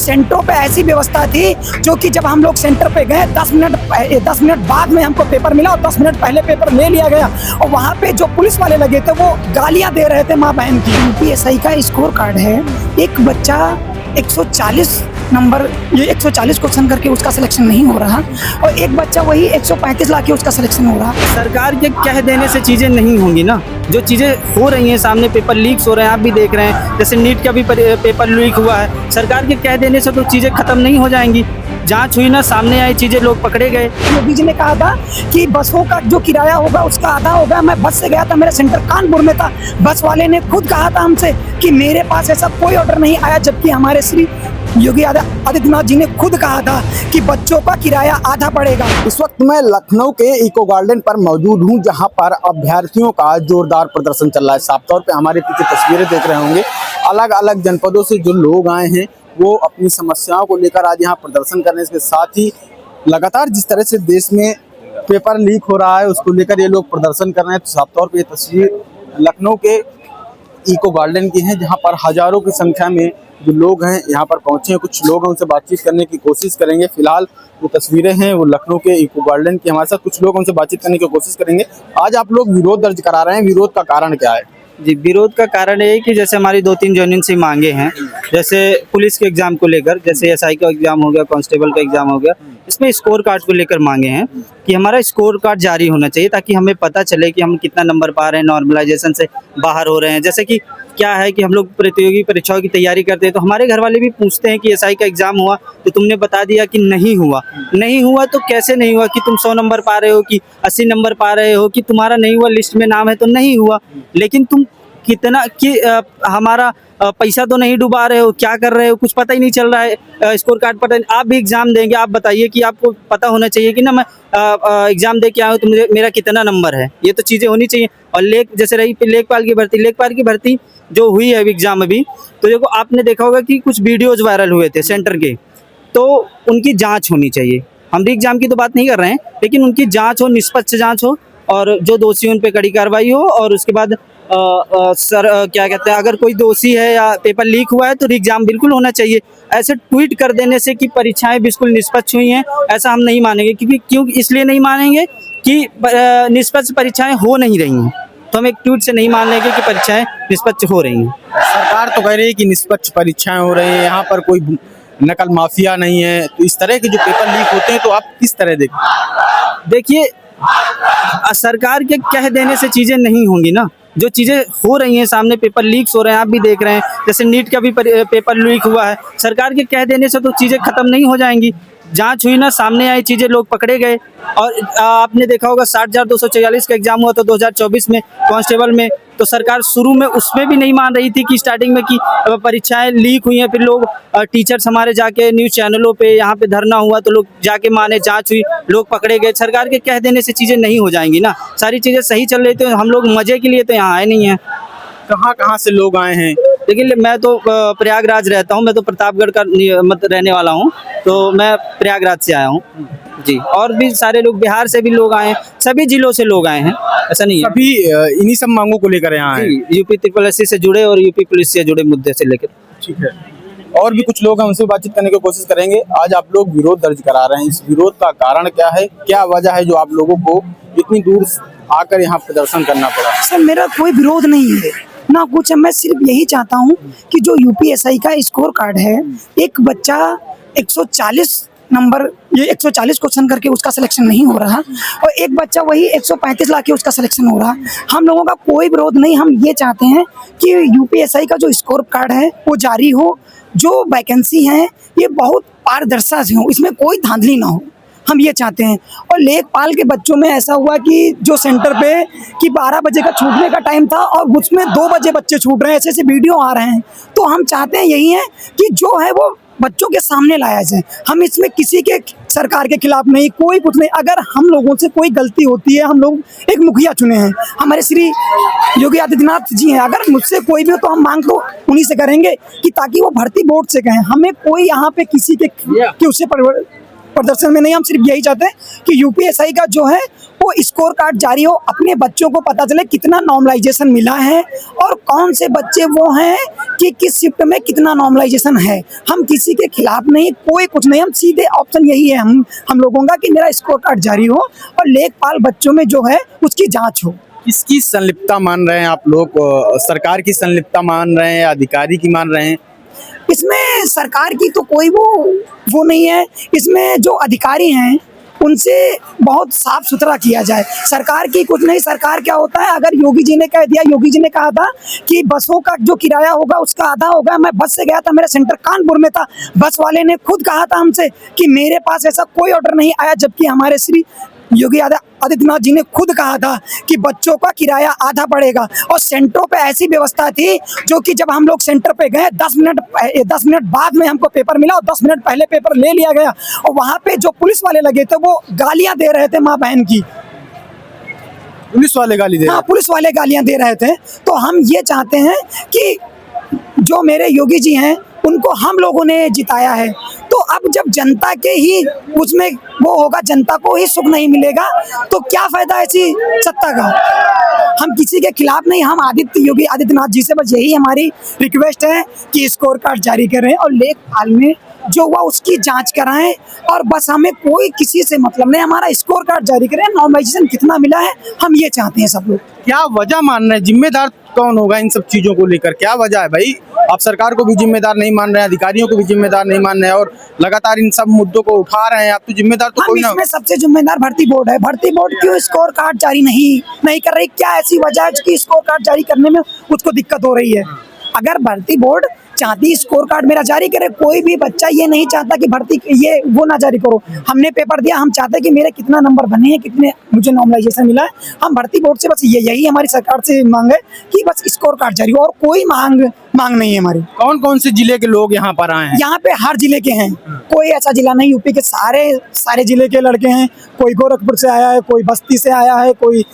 सेंटरों पे ऐसी व्यवस्था थी जो कि जब हम लोग सेंटर पे गए 10 मिनट बाद में हमको पेपर मिला और 10 मिनट पहले पेपर ले लिया गया। और वहाँ पे जो पुलिस वाले लगे थे वो गालियाँ दे रहे थे माँ बहन की। यूपीएससी का स्कोर कार्ड है, एक बच्चा 140 नंबर, ये 140 क्वेश्चन करके उसका सिलेक्शन नहीं हो रहा और एक बच्चा वही 135 ला के उसका सिलेक्शन हो रहा। सरकार के कह देने से चीज़ें नहीं होंगी ना, जो चीज़ें हो रही हैं सामने, पेपर लीक्स हो रहे हैं, आप भी देख रहे हैं, जैसे नीट का भी पेपर लीक हुआ है। सरकार के कह देने से तो चीज़ें ख़त्म नहीं हो जाएंगी। जांच हुई ना, सामने आई चीज़ें, लोग पकड़े गए। योगी जी ने कहा था कि बसों का जो किराया होगा उसका आधा होगा। मैं बस से गया था, मेरा सेंटर कानपुर में था, बस वाले ने खुद कहा था हमसे कि मेरे पास ऐसा कोई ऑर्डर नहीं आया, जबकि हमारे श्री योगी आदित्यनाथ जी ने खुद कहा था कि बच्चों का किराया आधा पड़ेगा। इस वक्त मैं लखनऊ के इको गार्डन पर मौजूद हूं, जहां पर अभ्यर्थियों का जोरदार प्रदर्शन चल रहा है। साफ तौर पे हमारे पीछे तस्वीरें देख रहे होंगे, अलग अलग जनपदों से जो लोग आए हैं वो अपनी समस्याओं को लेकर आज यहाँ प्रदर्शन करने के साथ ही लगातार जिस तरह से देश में पेपर लीक हो रहा है उसको लेकर ये लोग प्रदर्शन कर रहे हैं। तो साफ तौर पे ये तस्वीर लखनऊ के इको गार्डन की है, जहाँ पर हजारों की संख्या में जो लोग हैं यहाँ पर पहुंचे हैं। कुछ लोग हैं, उनसे बातचीत करने की कोशिश करेंगे। फिलहाल वो तस्वीरें हैं वो लखनऊ के इको गार्डन की, हमारे साथ कुछ लोग उनसे बातचीत करने की कोशिश करेंगे। आज आप लोग विरोध दर्ज करा रहे हैं, विरोध का कारण क्या है? जी, विरोध का कारण ये है कि जैसे हमारी 2-3 यूनियन से मांगे हैं, जैसे पुलिस के एग्जाम को लेकर, जैसे एसआई का एग्जाम हो गया, कांस्टेबल का एग्जाम हो गया, इसमें स्कोर कार्ड को लेकर मांगे हैं कि हमारा स्कोर कार्ड जारी होना चाहिए, ताकि हमें पता चले कि हम कितना नंबर पा रहे हैं, नॉर्मलाइजेशन से बाहर हो रहे हैं। जैसे कि क्या है कि हम लोग प्रतियोगी परीक्षाओं की तैयारी करते हैं तो हमारे घर वाले भी पूछते हैं कि एसआई का एग्जाम हुआ तो तुमने बता दिया कि नहीं हुआ तो कैसे नहीं हुआ, कि तुम 100 नंबर पा रहे हो कि 80 नंबर पा रहे हो, कि तुम्हारा नहीं हुआ, लिस्ट में नाम है तो नहीं हुआ, लेकिन तुम कितना कि हमारा पैसा तो नहीं डुबा रहे हो, क्या कर रहे हो, कुछ पता ही नहीं चल रहा है। स्कोर कार्ड पता नहीं, आप भी एग्जाम देंगे, आप बताइए कि आपको पता होना चाहिए कि ना मैं एग्जाम दे के आया हूँ तो मेरा कितना नंबर है, ये तो चीज़ें होनी चाहिए। और जैसे रही लेखपाल की भर्ती जो हुई है एग्जाम अभी, तो देखो आपने देखा होगा कि कुछ वीडियोज वायरल हुए थे सेंटर के, तो उनकी जाँच होनी चाहिए। हम भी एग्जाम की तो बात नहीं कर रहे हैं, लेकिन उनकी जाँच हो, निष्पक्ष जाँच हो और जो दोषी उन पर कड़ी कार्रवाई हो। और उसके बाद क्या कहते हैं, अगर कोई दोषी है या पेपर लीक हुआ है तो एग्जाम बिल्कुल होना चाहिए। ऐसे ट्वीट कर देने से कि परीक्षाएं बिल्कुल निष्पक्ष हुई हैं, ऐसा हम नहीं मानेंगे। क्यों इसलिए नहीं मानेंगे कि निष्पक्ष परीक्षाएं हो नहीं रही हैं, तो हम एक ट्वीट से नहीं मान लेंगे कि परीक्षाएं निष्पक्ष हो रही हैं। सरकार तो कह रही है कि निष्पक्ष परीक्षाएं हो रही हैं, यहाँ पर कोई नकल माफिया नहीं है। तो इस तरह के जो पेपर लीक होते हैं तो आप किस तरह देखिए, सरकार के कह देने से चीज़ें नहीं होंगी ना, जो चीज़ें हो रही हैं सामने, पेपर लीक्स हो रहे हैं, आप भी देख रहे हैं, जैसे नीट का भी पेपर लीक हुआ है। सरकार के कह देने से तो चीज़ें ख़त्म नहीं हो जाएंगी। जांच हुई ना, सामने आई चीज़ें, लोग पकड़े गए। और आपने देखा होगा 60,244 का एग्जाम हुआ था 2024 में कांस्टेबल में, तो सरकार शुरू में उसमें भी नहीं मान रही थी कि स्टार्टिंग में कि परीक्षाएं लीक हुई हैं। फिर लोग टीचर्स हमारे जाके न्यूज़ चैनलों पे यहाँ पे धरना हुआ तो लोग जाके माने, जांच हुई, लोग पकड़े गए। सरकार के कह देने से चीज़ें नहीं हो जाएंगी ना, सारी चीज़ें सही चल रही थी। हम लोग मज़े के लिए तो यहाँ आए नहीं हैं। कहाँ से लोग आए हैं? देखिए, मैं तो प्रयागराज रहता हूँ, मैं तो प्रतापगढ़ का रहने वाला हूँ, तो मैं प्रयागराज से आया हूँ जी। और भी सारे लोग बिहार से भी लोग आए हैं, सभी जिलों से लोग आए हैं, ऐसा नहीं है। सभी इन्हीं सब मांगों को लेकर यहाँ आए? यूपी SSC से जुड़े और यूपी पुलिस से जुड़े मुद्दे से लेकर। ठीक है, और भी कुछ लोग हैं, उनसे बातचीत करने की कोशिश करेंगे। आज आप लोग विरोध दर्ज करा रहे हैं, इस विरोध का कारण क्या है, क्या वजह है जो आप लोगों को इतनी दूर आकर यहाँ प्रदर्शन करना पड़ा? सर, मेरा कोई विरोध नहीं है ना कुछ, मैं सिर्फ यही चाहता हूँ कि जो यूपीएससी का स्कोर कार्ड है, एक बच्चा 140 नंबर, ये 140 क्वेश्चन करके उसका सिलेक्शन नहीं हो रहा और एक बच्चा वही 135 ला के उसका सिलेक्शन हो रहा। हम लोगों का कोई विरोध नहीं, हम ये चाहते हैं कि यूपीएससी का जो स्कोर कार्ड है वो जारी हो, जो वैकेंसी हैं ये बहुत पारदर्शी हो, इसमें कोई धांधली ना हो, हम ये चाहते हैं। और लेखपाल के बच्चों में ऐसा हुआ कि जो सेंटर पे कि 12 बजे का छूटने का टाइम था और उसमें 2 बजे बच्चे छूट रहे हैं, ऐसे वीडियो आ रहे हैं। तो हम चाहते हैं यही है कि जो है वो बच्चों के सामने लाया जाए। हम इसमें किसी के सरकार के खिलाफ नहीं, कोई कुछ नहीं। अगर हम लोगों से कोई गलती होती है, हम लोग एक मुखिया चुने हैं, हमारे श्री योगी आदित्यनाथ जी हैं, अगर मुझसे कोई भी हो तो हम मांग तो उन्हीं से करेंगे कि ताकि वो भर्ती बोर्ड से कहें। हमें कोई यहाँ पे किसी के उससे प्रदर्शन में नहीं, हम सिर्फ यही चाहते हैं कि यूपीएससी का जो है वो स्कोर कार्ड जारी हो, अपने बच्चों को पता चले कितना नॉर्मलाइजेशन मिला है और कौन से बच्चे वो हैं कि किस शिफ्ट में कितना नॉर्मलाइजेशन है। हम किसी के खिलाफ नहीं, कोई कुछ नहीं, हम सीधे ऑप्शन यही है हम लोगों का कि मेरा स्कोर कार्ड जारी हो और लेखपाल बच्चों में जो है उसकी जांच हो। किसकी संलिप्तता मान रहे हैं आप लोग? सरकार की संलिप्तता मान रहे हैं या अधिकारी की मान रहे हैं? इसमें सरकार की तो कोई वो नहीं है, इसमें जो अधिकारी हैं उनसे बहुत साफ सुथरा किया जाए। सरकार की कुछ नहीं, सरकार क्या होता है, अगर योगी जी ने कह दिया, योगी जी ने कहा था कि बसों का जो किराया होगा उसका आधा होगा। मैं बस से गया था, मेरा सेंटर कानपुर में था, बस वाले ने खुद कहा था हमसे कि मेरे पास ऐसा कोई ऑर्डर नहीं आया, जबकि हमारे श्री योगी आदित्यनाथ जी ने खुद कहा था कि बच्चों का किराया आधा पड़ेगा। और सेंटरों पे ऐसी व्यवस्था थी जो कि जब हम लोग सेंटर पे गए 10 मिनट बाद में हमको पेपर मिला और 10 मिनट पहले पेपर ले लिया गया। और वहाँ पे जो पुलिस वाले लगे थे वो गालियां दे रहे थे माँ बहन की। पुलिस वाले गाली दे रहे हाँ, हैं? पुलिस वाले गालियां दे रहे थे। तो हम ये चाहते हैं कि जो मेरे योगी जी हैं उनको हम लोगों ने जिताया है, तो अब जब जनता के ही उसमें वो होगा, जनता को ही सुख नहीं मिलेगा तो क्या फायदा ऐसी सत्ता का। हम किसी के खिलाफ नहीं, हम योगी आदित्यनाथ जी से बस यही हमारी रिक्वेस्ट है कि स्कोर कार्ड जारी करें और लेखपाल में जो हुआ उसकी जांच कराएं और बस हमें कोई किसी से मतलब नहीं, हमारा स्कोर कार्ड जारी करें। नॉर्मलाइजेशन कितना मिला है हम ये चाहते हैं सब लोग। क्या वजह मान रहे हैं? जिम्मेदार कौन होगा इन सब चीजों को लेकर? क्या वजह है भाई? आप सरकार को भी जिम्मेदार नहीं मान रहे हैं, अधिकारियों को भी जिम्मेदार नहीं मान रहे हैं और लगातार इन सब मुद्दों को उठा रहे हैं। आप तो जिम्मेदार तो कोई ना। इसमें सबसे जिम्मेदार भर्ती बोर्ड है। भर्ती बोर्ड क्यों स्कोर कार्ड जारी नहीं कर रही? क्या ऐसी वजह है कि स्कोर कार्ड जारी करने में उसको दिक्कत हो रही है? अगर भर्ती बोर्ड चाहती स्कोर कार्ड मेरा जारी करे, कोई भी बच्चा ये नहीं चाहता कि भर्ती ये वो ना जारी करो। हमने पेपर दिया, हम चाहते हैं कि मेरे कितना नंबर बने हैं, कितने मुझे नॉर्मलाइजेशन मिला है। हम भर्ती बोर्ड से बस यही हमारी सरकार से मांग है कि बस स्कोर कार्ड जारी हो और कोई मांग नहीं है हमारी। कौन कौन से जिले के लोग यहाँ पर आए हैं? यहाँ पे हर जिले के हैं, कोई ऐसा जिला नहीं, यूपी के सारे जिले के लड़के हैं। कोई गोरखपुर से आया है, कोई बस्ती से आया है, कोई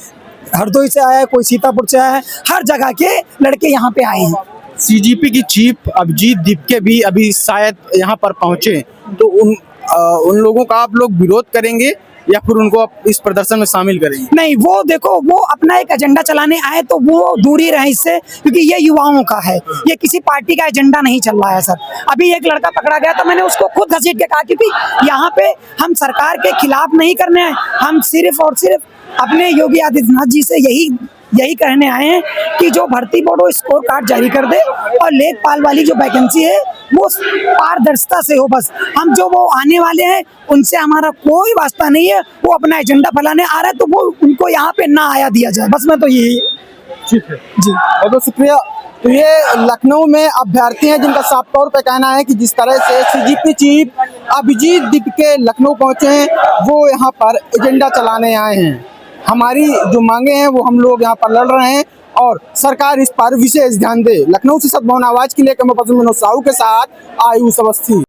हरदोई से आया है, कोई सीतापुर से आया है। हर जगह के लड़के यहाँ पे आए हैं। सीजीपी की चीफ अभिजीत दीपके भी अभी शायद यहाँ पर पहुंचे, तो उन लोगों का आप लोग विरोध करेंगे या फिर उनको आप इस प्रदर्शन में शामिल करेंगे? नहीं, वो देखो, वो अपना एक एजेंडा चलाने आए तो वो दूरी रहे इससे, क्योंकि ये युवाओं का है, ये किसी पार्टी का एजेंडा नहीं चल रहा है सर। अभी एक लड़का पकड़ा गया तो मैंने उसको खुद घसीट के कहा, क्योंकि यहाँ पे हम सरकार के खिलाफ नहीं करने आए, हम सिर्फ और सिर्फ अपने योगी आदित्यनाथ जी से यही कहने आए हैं कि जो भर्ती बोर्ड वो स्कोर कार्ड जारी कर दे और लेखपाल वाली जो वैकेंसी है वो पारदर्शिता से हो। बस हम जो वो आने वाले हैं उनसे हमारा कोई वास्ता नहीं है, वो अपना एजेंडा फैलाने आ रहा है तो वो उनको यहाँ पे ना आया दिया जाए, बस मैं तो यही। ठीक है जी, बहुत शुक्रिया। तो ये लखनऊ में अभ्यर्थी हैं जिनका साफ तौर पे कहना है कि जिस तरह से सीजीपी चीफ अभिजीत दीपके लखनऊ पहुंचे हैं, वो यहाँ पर एजेंडा चलाने आए हैं। हमारी जो मांगे हैं वो हम लोग यहाँ पर लड़ रहे हैं और सरकार इस पर विशेष ध्यान दे। लखनऊ से सदभावना आवाज के लिए कैमरा पर्सन मनोज साहू के साथ आयुष अवस्थी।